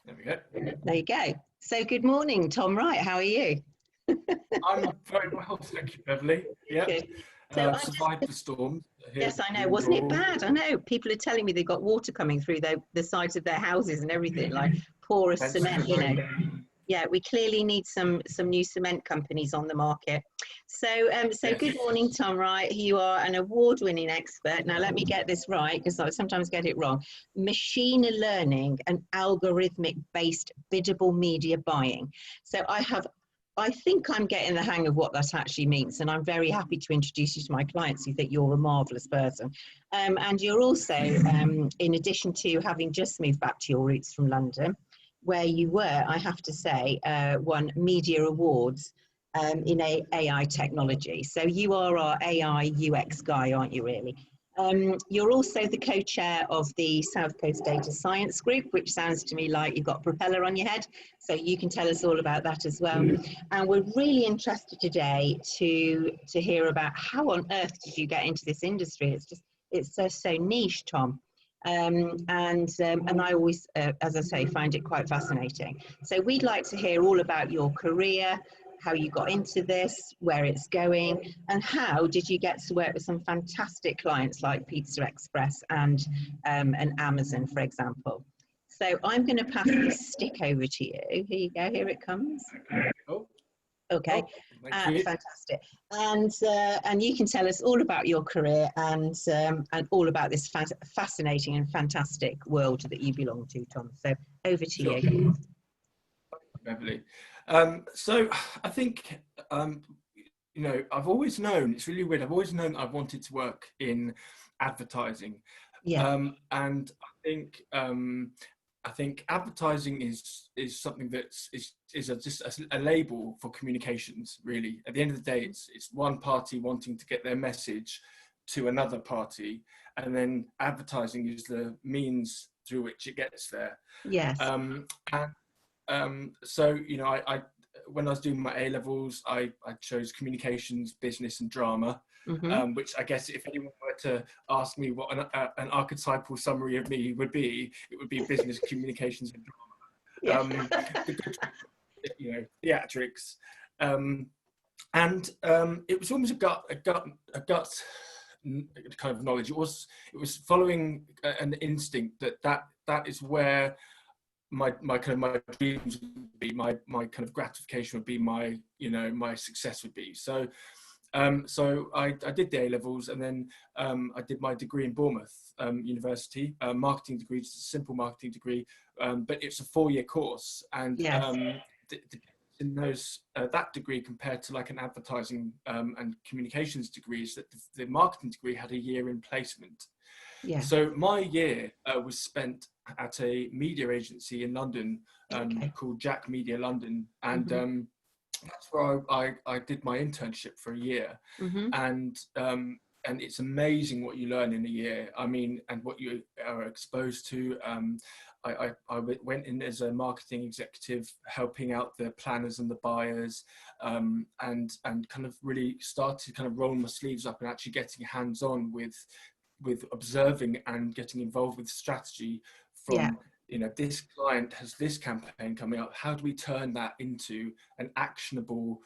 There we go. There you go. So good morning, Tom Wright. How are you? I'm very well, thank you, Beverley. Yeah, Good. So survived the storm here yes, I know. in Wasn't it Raw. bad? I know. People are telling me they've got water coming through the sides of their houses and everything, like porous cement, you know. Yeah, we clearly need some new cement companies on the market. So Yes. good morning, Tom Wright. You are an award-winning expert. Now let me get this right because I sometimes get it wrong. Machine learning and algorithmic-based biddable media buying. So I think I'm getting the hang of what that actually means, and I'm very happy to introduce you to my clients who think you're a marvellous person. And you're also, in addition to having just moved back to your roots from London, where you were, I have to say, won media awards in AI technology. So you are our AI UX guy, aren't you, really? You're also the co-chair of the South Coast Data Science Group, which sounds to me like you've got a propeller on your head. So you can tell us all about that as well. And we're really interested today to hear about how on earth did you get into this industry? It's so niche, Tom. And I always, as I say, find it quite fascinating. So we'd like to hear all about your career, how you got into this, where it's going, and how did you get to work with some fantastic clients like Pizza Express and Amazon, for example. So I'm going to pass this stick over to you. Here you go. Here it comes. Oh, Okay, thank you. fantastic. And you can tell us all about your career and all about this fascinating and fantastic world that you belong to, Tom. So over to Sure. you. Beverley. So I think, you know, I've always known, it's really weird, I've always known I've wanted to work in advertising. Yeah. And I think advertising is something that's just a label for communications, really. At the end of the day, it's one party wanting to get their message to another party, and then advertising is the means through which it gets there. Yes. So, you know, I when I was doing my A-levels, I chose communications, business and drama, which I guess if anyone were to ask me what an archetypal summary of me would be, it would be business, communications and drama. The good, you know, theatrics. It was almost a gut kind of knowledge. It was following an instinct that is where my dreams would be, my kind of gratification would be, my success would be. So I did the A-levels, and then I did my degree in Bournemouth University, marketing degree. It's a simple marketing degree, but it's a 4-year course, and in those that degree compared to like an advertising and communications degree is that the marketing degree had a year in placement. Yeah. So my year was spent at a media agency in London called Jack Media London, and that's where I did my internship for a year, and it's amazing what you learn in a year. I mean, and what you are exposed to. I went in as a marketing executive, helping out the planners and the buyers, and kind of really started kind of rolling my sleeves up and actually getting hands-on with observing and getting involved with strategy from, you know, this client has this campaign coming up. How do we turn that into an actionable,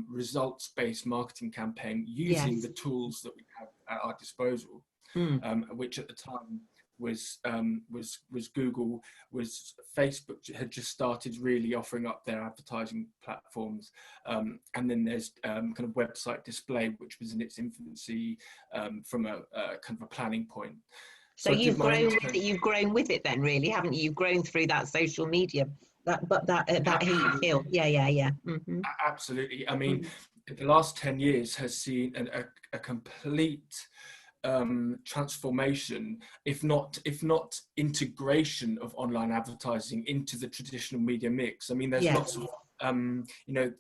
results-based marketing campaign using the tools that we have at our disposal, which at the time was Google, was Facebook had just started really offering up their advertising platforms, and then there's kind of website display, which was in its infancy from a kind of a planning point. So you've grown with it then, really, haven't you? You've grown through that social media, that hill. Yeah. Absolutely. I mean, the last 10 years has seen a complete transformation, if not integration of online advertising into the traditional media mix. I mean, there's lots of you know,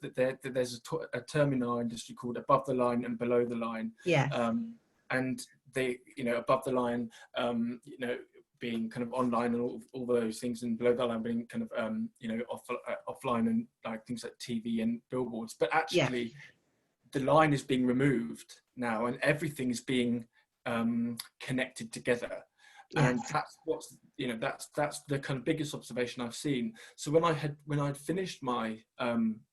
there's a term in our industry called above the line and below the line. And they, you know, above the line, you know, being kind of online and all those things, and below the line being kind of you know, offline and like things like TV and billboards. But actually, the line is being removed now, and everything is being connected together, and that's what's that's the kind of biggest observation I've seen. So when I'd finished my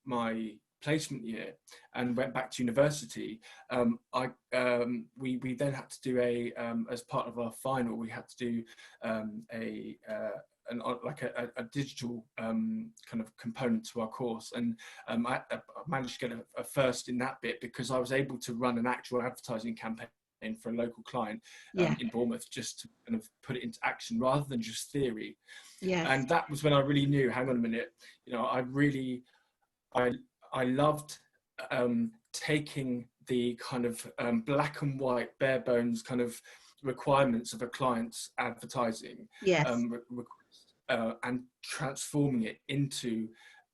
my placement year and went back to university, we then had to do as part of our final, we had to do a digital kind of component to our course, and I managed to get a first in that bit because I was able to run an actual advertising campaign for a local client in Bournemouth, just to kind of put it into action rather than just theory. And that was when I really knew, hang on a minute, I loved taking the kind of black and white, bare bones kind of requirements of a client's advertising request, and transforming it into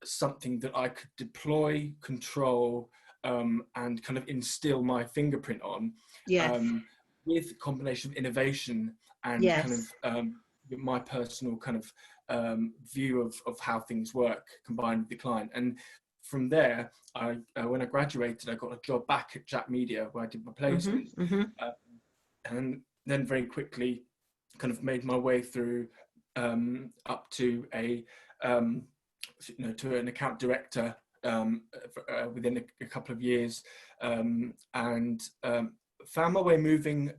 something that I could deploy, control, and kind of instill my fingerprint on, with a combination of innovation and kind of my personal kind of view of how things work combined with the client. And from there, when I graduated, I got a job back at Jack Media where I did my placement, and then very quickly kind of made my way through up to to an account director within a couple of years, and found my way moving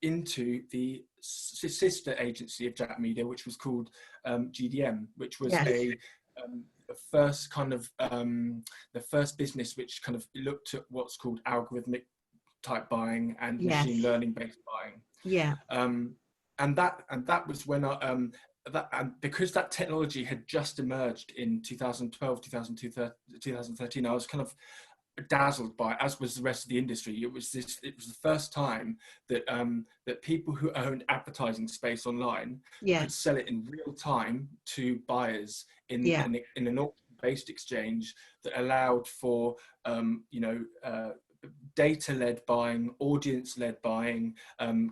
into the sister agency of Jack Media, which was called GDM, which was the first kind of the first business which kind of looked at what's called algorithmic type buying and machine learning based buying. And that was when and because that technology had just emerged in 2012, 2013, I was kind of dazzled by it, as was the rest of the industry. It was the first time that that people who owned advertising space online could sell it in real time to buyers in an auction-based exchange that allowed for data-led buying, audience-led buying,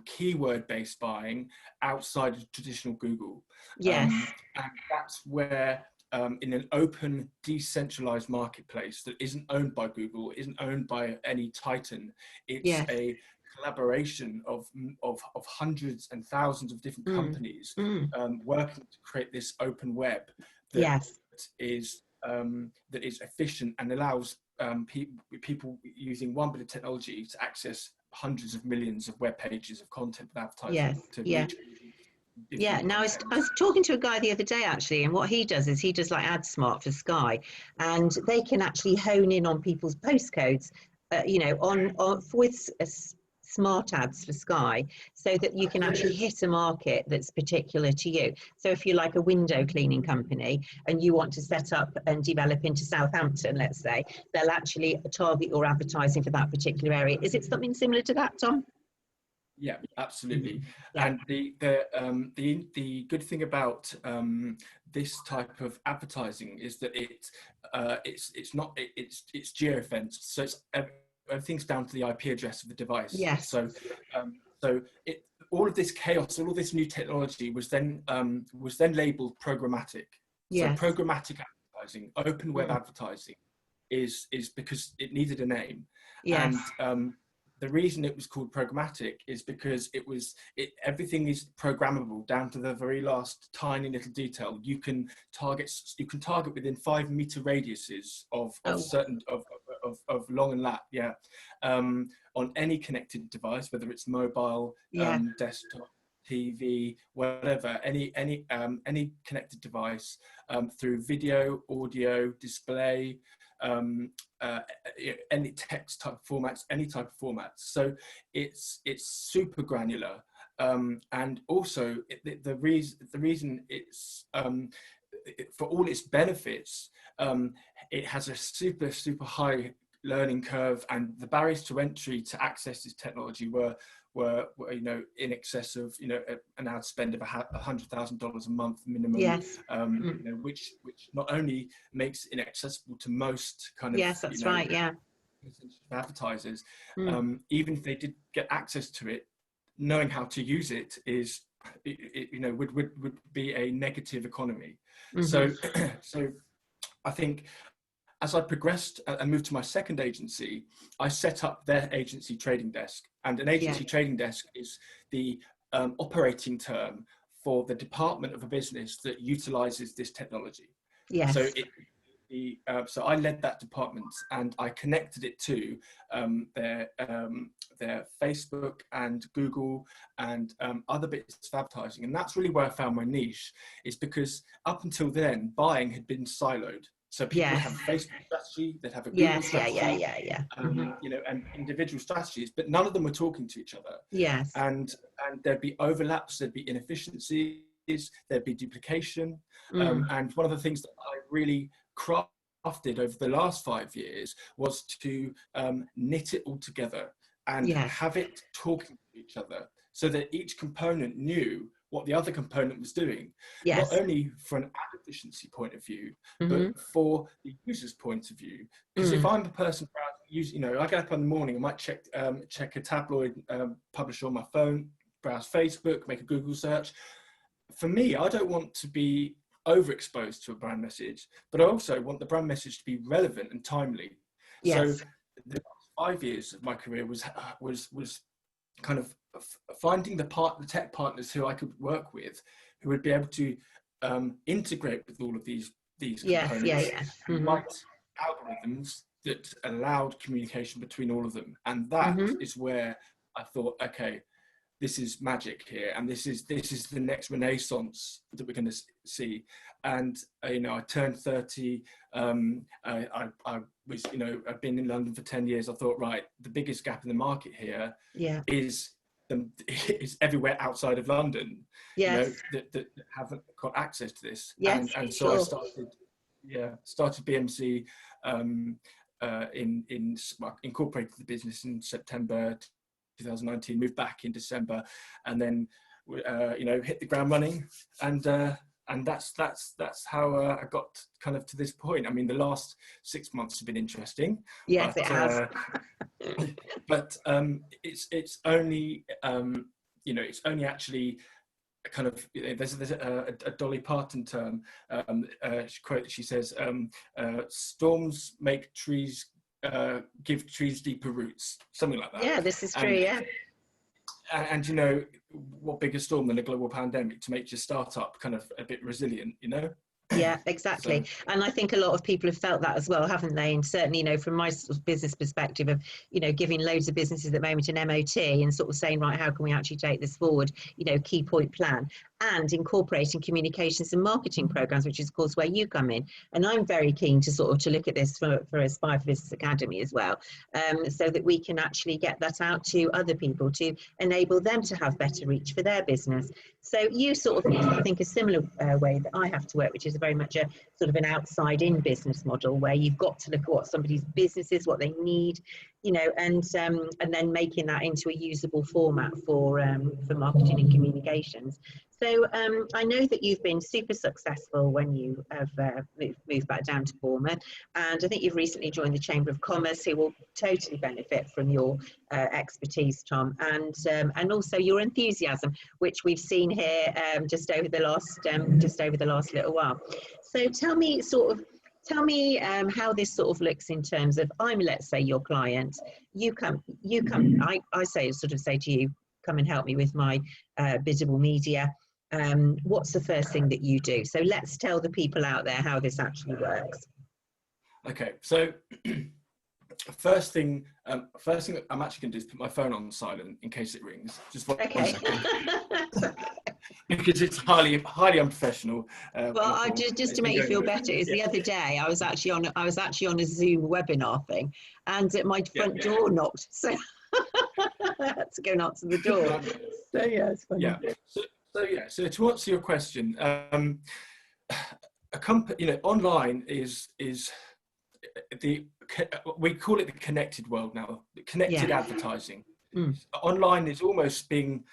keyword-based buying outside of traditional Google. And that's where, in an open, decentralized marketplace that isn't owned by Google, isn't owned by any titan, it's a collaboration of hundreds and thousands of different companies working to create this open web that is efficient and allows people using one bit of technology to access hundreds of millions of web pages of content with advertising to reach. Now I was talking to a guy the other day actually, and what he does is he does like AdSmart for Sky, and they can actually hone in on people's postcodes, with smart ads for Sky, so that you can actually hit a market that's particular to you. So if you're like a window cleaning company and you want to set up and develop into Southampton, let's say, they'll actually target your advertising for that particular area. Is it something similar to that, Tom? Yeah, absolutely. And the good thing about this type of advertising is that it's geofenced, so everything's down to the IP address of the device. So all of this chaos, all of this new technology was then labeled programmatic. So programmatic advertising, open web advertising, is because it needed a name. And the reason it was called programmatic is because everything is programmable down to the very last tiny little detail. You can target within 5 meter radiuses of long and lat, on any connected device, whether it's mobile, desktop, TV, whatever, any connected device, through video, audio, display, any text type formats, any type of formats. So it's super granular, and also the reason it's for all its benefits, it has a super high learning curve, and the barriers to entry to access this technology were in excess of an ad spend of $100,000 a month minimum. Which not only makes it inaccessible to most kind of advertisers, even if they did get access to it, knowing how to use it would be a negative economy. So I think as I progressed and moved to my second agency, I set up their agency trading desk. And an agency trading desk is the operating term for the department of a business that utilizes this technology. Yes. So so I led that department, and I connected it to their Facebook and Google and other bits of advertising. And that's really where I found my niche, is because up until then, buying had been siloed. So people would have a Facebook strategy, they'd have a Google strategy, you know, and individual strategies, but none of them were talking to each other. Yes. And there'd be overlaps, there'd be inefficiencies, there'd be duplication. And one of the things that I really crafted over the last 5 years was to knit it all together and have it talking to each other, so that each component knew what the other component was doing, not only from an ad efficiency point of view, but for the user's point of view. Because if I'm the person, you know, I get up in the morning, I might check a tabloid publisher on my phone, browse Facebook, make a Google search. For me, I don't want to be overexposed to a brand message, but I also want the brand message to be relevant and timely. So the last 5 years of my career was kind of finding the tech partners who I could work with, who would be able to integrate with all of these components and write algorithms that allowed communication between all of them. And that is where I thought, okay, this is magic here, and this is the next renaissance that we're going to see. And you know, I turned 30. I was, you know, I've been in London for 10 years. I thought, right, the biggest gap in the market here is everywhere outside of London. You know, that haven't got access to this. And so I started BMC, incorporated the business in September 2019, moved back in December, and then you know, hit the ground running, and that's how I got kind of to this point. I mean, the last 6 months have been interesting. Yes, it has. But it's only you know, it's only actually kind of, you know, there's a Dolly Parton term. She says, "Storms make trees." Give trees deeper roots, something like that. Yeah, this is true. And you know, what bigger storm than a global pandemic to make your startup kind of a bit resilient, you know? Yeah, exactly. And I think a lot of people have felt that as well, haven't they? And certainly, you know, from my sort of business perspective of, you know, giving loads of businesses at the moment an MOT and sort of saying, right, how can we actually take this forward? You know, key point plan, and incorporating communications and marketing programs, which is of course where you come in. And I'm very keen to sort of to look at this for Aspire for Business Academy as well, so that we can actually get that out to other people to enable them to have better reach for their business. So you sort of use, I think, a similar way that I have to work, which is very much a sort of an outside-in business model, where you've got to look at what somebody's business is, what they need, you know, and then making that into a usable format for marketing and communications. So I know that you've been super successful when you have moved back down to Bournemouth, and I think you've recently joined the Chamber of Commerce, who will totally benefit from your expertise, Tom, and also your enthusiasm, which we've seen here just over the last little while. So tell me how this sort of looks in terms of, I'm, let's say, your client. You come. I say to you, come and help me with my Biddable Media. What's the first thing that you do? So let's tell the people out there how this actually works. Okay, so first thing I'm actually going to do is put my phone on silent in case it rings. Just one second. Because it's highly unprofessional. Well, just to make you feel better, is the other day I was actually on a Zoom webinar thing, and my front door knocked, so I had to go and answer the door. So yeah, it's funny. So to answer your question, a company, you know, online is we call it the connected world now. Connected advertising. Online is almost being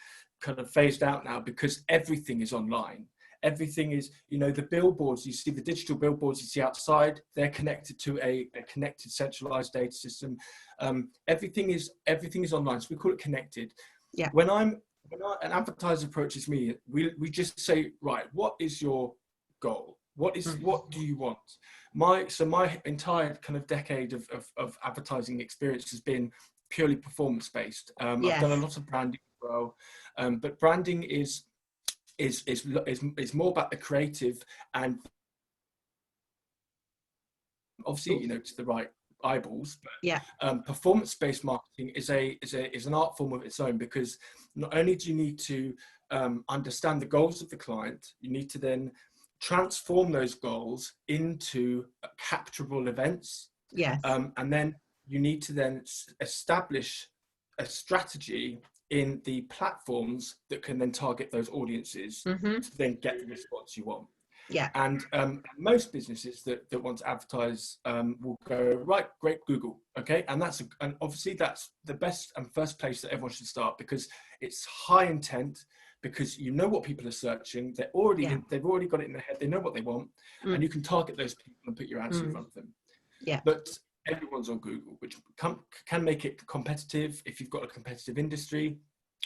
kind of phased out now, because everything is online. Everything is, you know, the billboards you see, the digital billboards you see outside, they're connected to a connected centralized data system. Everything is online, so we call it connected. When an advertiser approaches me, we just say, right, what is your goal? What do you want? My entire kind of decade of advertising experience has been purely performance based. I've done a lot of branding as well, but branding is is more about the creative, and obviously, you know, to the right eyeballs, but yeah, performance-based marketing is an art form of its own, because not only do you need to understand the goals of the client, you need to then transform those goals into capturable events, yes, and then you need to then establish a strategy in the platforms that can then target those audiences to then get the response you want. yeah, And most businesses that want to advertise will go, right, great, Google, okay, and and obviously that's the best and first place that everyone should start, because it's high intent, because you know what people are searching, they've already got it in their head, they know what they want, and you can target those people and put your ads in front of them. yeah, But everyone's on Google, which can make it competitive if you've got a competitive industry.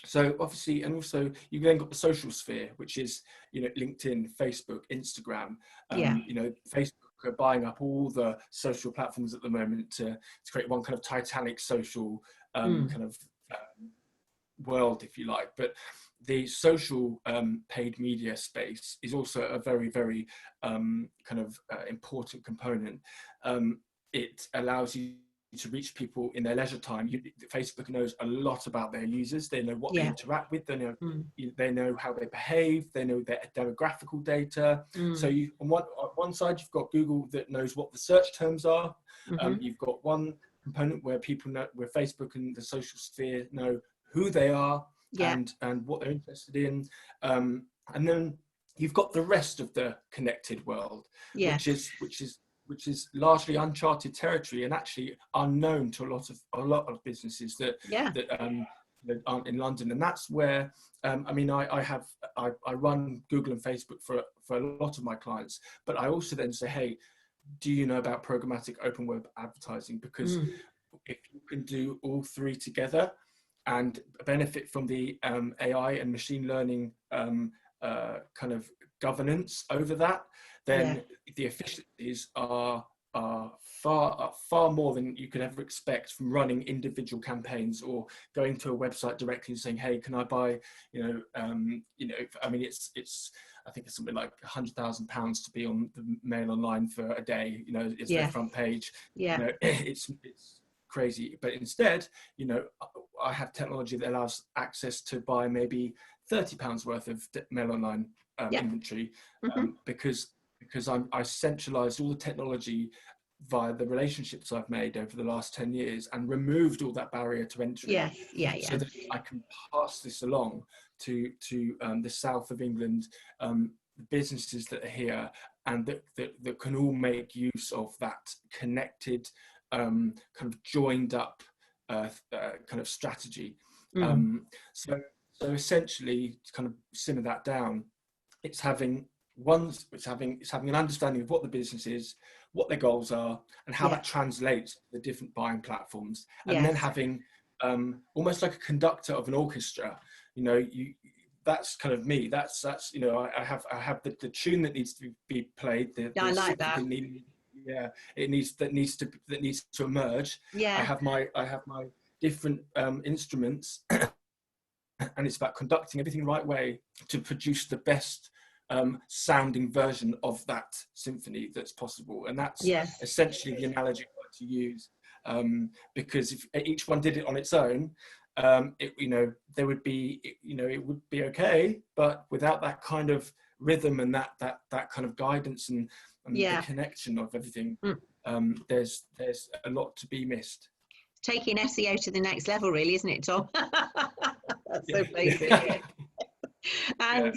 So obviously, and also you've then got the social sphere, which is, you know, LinkedIn, Facebook, Instagram. You know, Facebook are buying up all the social platforms at the moment to create one kind of titanic social kind of world, if you like. But the social paid media space is also a very, very kind of important component. It allows you to reach people in their leisure time. Facebook knows a lot about their users. They know what they interact with. They know how they behave. They know their demographical data. So you, on one side, you've got Google that knows what the search terms are. You've got one component where people know, where Facebook and the social sphere know who they are and what they're interested in. And then you've got the rest of the connected world, which is largely uncharted territory and actually unknown to a lot of businesses that aren't in London. And that's where I mean, I run Google and Facebook for a lot of my clients, but I also then say, hey, do you know about programmatic open web advertising? Because if you can do all three together and benefit from the AI and machine learning kind of governance over that, then the efficiencies are far more than you could ever expect from running individual campaigns or going to a website directly and saying, hey, can I buy, I mean, it's I think it's something like £100,000 to be on the Mail Online for a day, is their front page. It's crazy. But instead, I have technology that allows access to buy maybe £30 worth of Mail Online inventory, because I centralized all the technology via the relationships I've made over the last 10 years and removed all that barrier to entry. So that I can pass this along to the south of England, businesses that are here and that can all make use of that connected, kind of joined up kind of strategy. So essentially, to kind of simmer that down, it's having an understanding of what the business is, what their goals are, and how that translates to the different buying platforms, and then having almost like a conductor of an orchestra. That's kind of me. That's I have the tune that needs to be played. I like that. It needs to emerge. I have my different instruments, and it's about conducting everything the right way to produce the best sounding version of that symphony that's possible. And that's essentially the analogy I like to use, because if each one did it on its own, there would be, it would be okay, but without that kind of rhythm and that kind of guidance and the connection of everything, there's a lot to be missed. Taking SEO to the next level, really, isn't it, Tom? That's so basic. And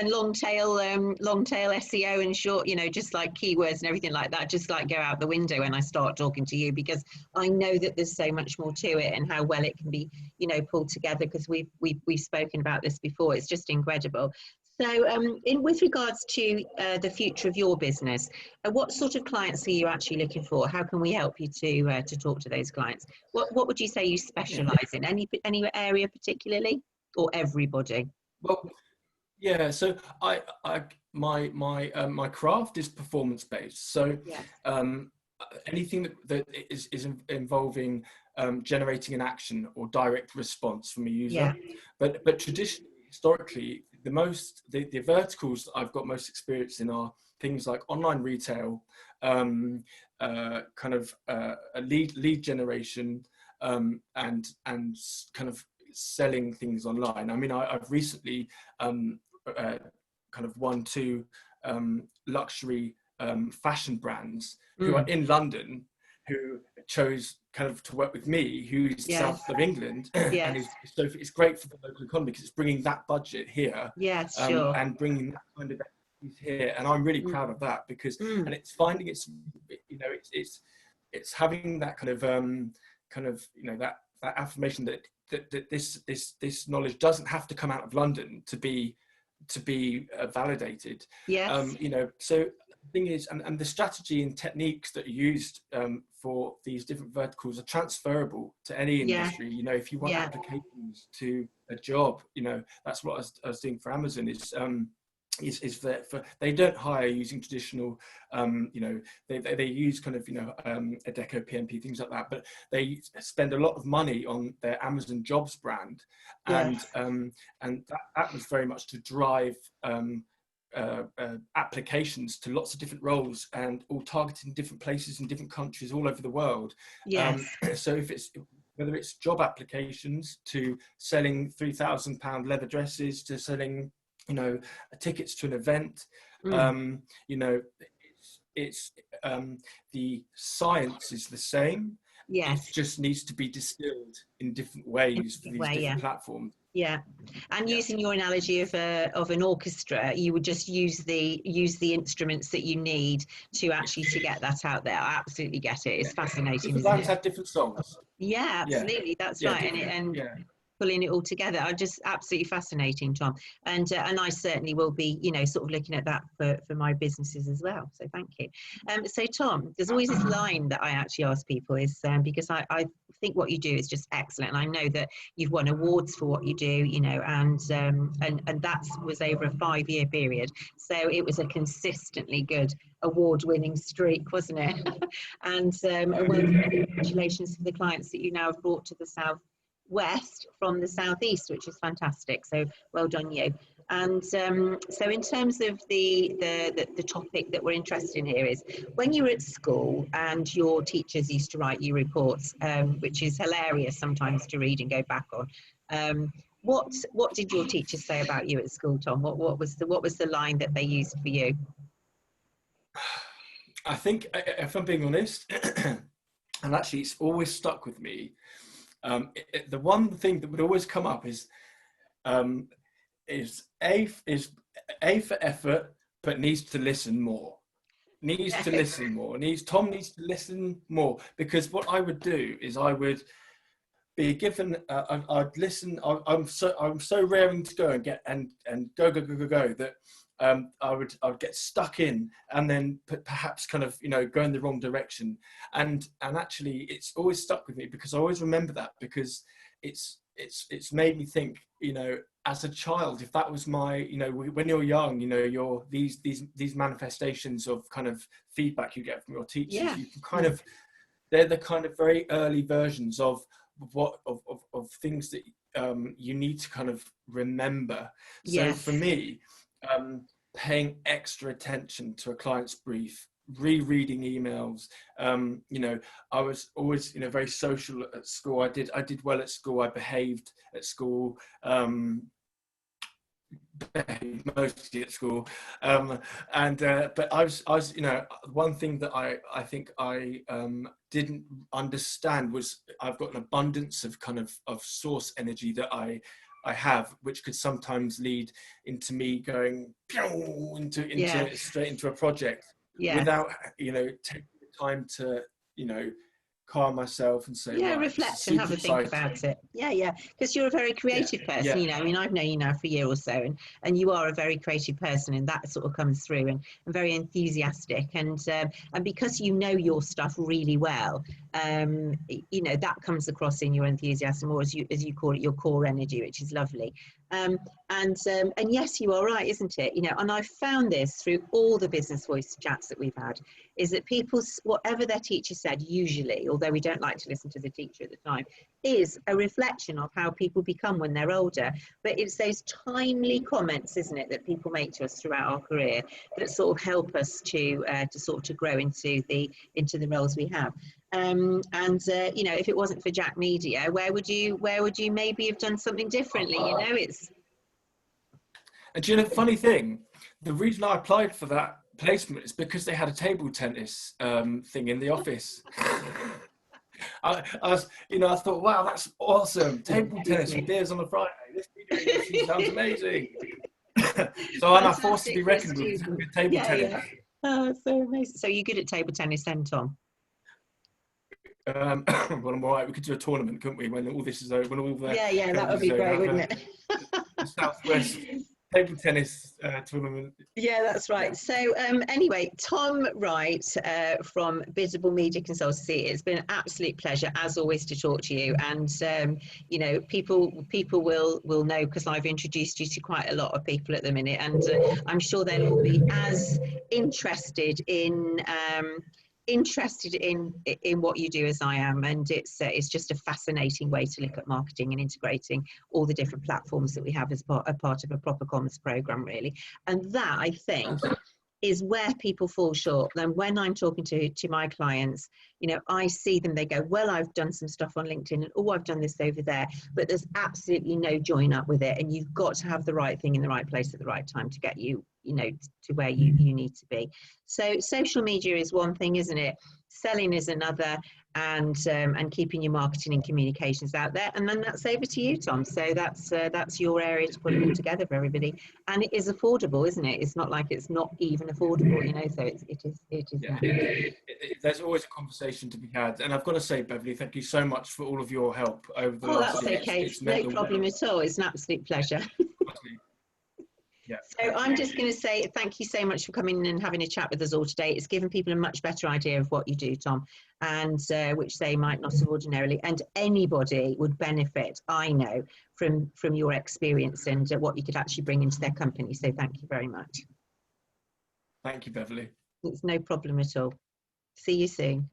long tail SEO and short, just like keywords and everything like that, just like go out the window when I start talking to you, because I know that there's so much more to it and how well it can be, pulled together, because we've spoken about this before. It's just incredible. So with regards to the future of your business, what sort of clients are you actually looking for? How can we help you to talk to those clients? What would you say you specialize in? Any area particularly, or everybody? Well, yeah. So my craft is performance based. So anything that is involving generating an action or direct response from a user. But traditionally, historically, the verticals that I've got most experience in are things like online retail, kind of a lead generation, and kind of selling things online. I mean, I've recently kind of won 2 luxury fashion brands who are in London, who chose kind of to work with me, who's south of England, and so it's great for the local economy because it's bringing that budget here, sure. and bringing that kind of here, and I'm really proud of that because, and it's finding it's, you know, it's having that kind of you know, that affirmation that this knowledge doesn't have to come out of London to be validated. You know, so the thing is, and the strategy and techniques that are used for these different verticals are transferable to any industry. You know, if you want applications to a job, you know, that's what I was doing for Amazon, is that they don't hire using traditional, you know, they use kind of, you know, Adecco, PMP, things like that, but they spend a lot of money on their Amazon Jobs brand, and that was very much to drive applications to lots of different roles, and all targeting different places in different countries all over the world. So if it's, whether it's job applications to selling £3,000 leather dresses, to selling, you know, tickets to an event, you know, it's the science is the same. It just needs to be distilled in different ways for these different platforms. And using your analogy of an orchestra, you would just use the instruments that you need to actually to get that out there. I absolutely get it. It's fascinating. Different bands have different songs. Absolutely. That's right. And pulling it all together are just absolutely fascinating, Tom. And I certainly will be, you know, sort of looking at that for my businesses as well. So thank you. So Tom, there's always this line that I actually ask people is, because I think what you do is just excellent. And I know that you've won awards for what you do, you know, and that was over a 5-year period. So it was a consistently good award-winning streak, wasn't it? And congratulations to the clients that you now have brought to the Southwest from the Southeast, which is fantastic. So well done you. And so in terms of the topic that we're interested in here is, when you were at school and your teachers used to write you reports, which is hilarious sometimes to read and go back on. What did your teachers say about you at school, Tom? What was the line that they used for you? I think, if I'm being honest, and actually it's always stuck with me, the one thing that would always come up is A for effort, but needs to listen more. Tom needs to listen more, because what I would do is I would be given, I'd listen. I'm so raring to go and get and go that I would get stuck in, and then perhaps kind of, you know, go in the wrong direction, and actually it's always stuck with me, because I always remember that, because it's made me think, you know, as a child, if that was my, you know, when you're young, you know, these manifestations of kind of feedback you get from your teachers, you can kind of, they're the kind of very early versions of things that you need to kind of remember. So for me, paying extra attention to a client's brief, rereading emails, you know, I was always, you know, very social at school. I did well at school. I behaved at school, mostly at school, but I was, you know, one thing that I think I didn't understand was, I've got an abundance of kind of source energy that I have, which could sometimes lead into me going straight into a project without, you know, taking the time to, you know, calm myself and say, reflect and have a think about it. Because you're a very creative person. You know, I mean, I've known you now for a year or so, and you are a very creative person, and that sort of comes through, and very enthusiastic, and because you know your stuff really well, you know, that comes across in your enthusiasm, or as you call it, your core energy, which is lovely. And yes, you are right, isn't it? You know, and I've found this through all the business voice chats that we've had, is that people, whatever their teacher said, usually, although we don't like to listen to the teacher at the time, is a reflection of how people become when they're older. But it's those timely comments, isn't it, that people make to us throughout our career that sort of help us to grow into the roles we have. You know, if it wasn't for Jack Media, where would you maybe have done something differently? You know, it's. And do you know the funny thing? The reason I applied for that placement is because they had a table tennis thing in the office. I thought, wow, that's awesome. Table tennis and beers on a Friday. This media agency sounds amazing. So I'm a force to be reckoned with. Table tennis. Yeah. Oh, so amazing. So you're good at table tennis then, Tom? Well, I'm all right. We could do a tournament, couldn't we? When all this is over, when all the that would be great, wouldn't it? The Southwest table tennis tournament. Yeah, that's right. So anyway, Tom Wright from Biddable Media Consultancy, it's been an absolute pleasure as always to talk to you. And you know, people will know, because I've introduced you to quite a lot of people at the minute, and I'm sure they'll all be as interested in what you do as I am, and it's just a fascinating way to look at marketing and integrating all the different platforms that we have as part of a proper comms program, really. And that, I think, is where people fall short. Then when I'm talking to my clients, you know, I see them, they go, well, I've done some stuff on LinkedIn, and oh, I've done this over there, but there's absolutely no join up with it, and you've got to have the right thing in the right place at the right time to get you, you know, to where you need to be. So social media is one thing, isn't it? Selling is another, and keeping your marketing and communications out there. And then that's over to you, Tom. So that's your area to put it all together for everybody. And it is affordable, isn't it? It's not like it's not even affordable, you know. So it is. Yeah. There's always a conversation to be had. And I've got to say, Beverley, thank you so much for all of your help over the last year. That's okay. It's no problem at all. It's an absolute pleasure. Yeah. So I'm just going to say thank you so much for coming in and having a chat with us all today. It's given people a much better idea of what you do, Tom, and which they might not have ordinarily. And anybody would benefit, I know, from your experience and what you could actually bring into their company. So thank you very much. Thank you, Beverley. It's no problem at all. See you soon.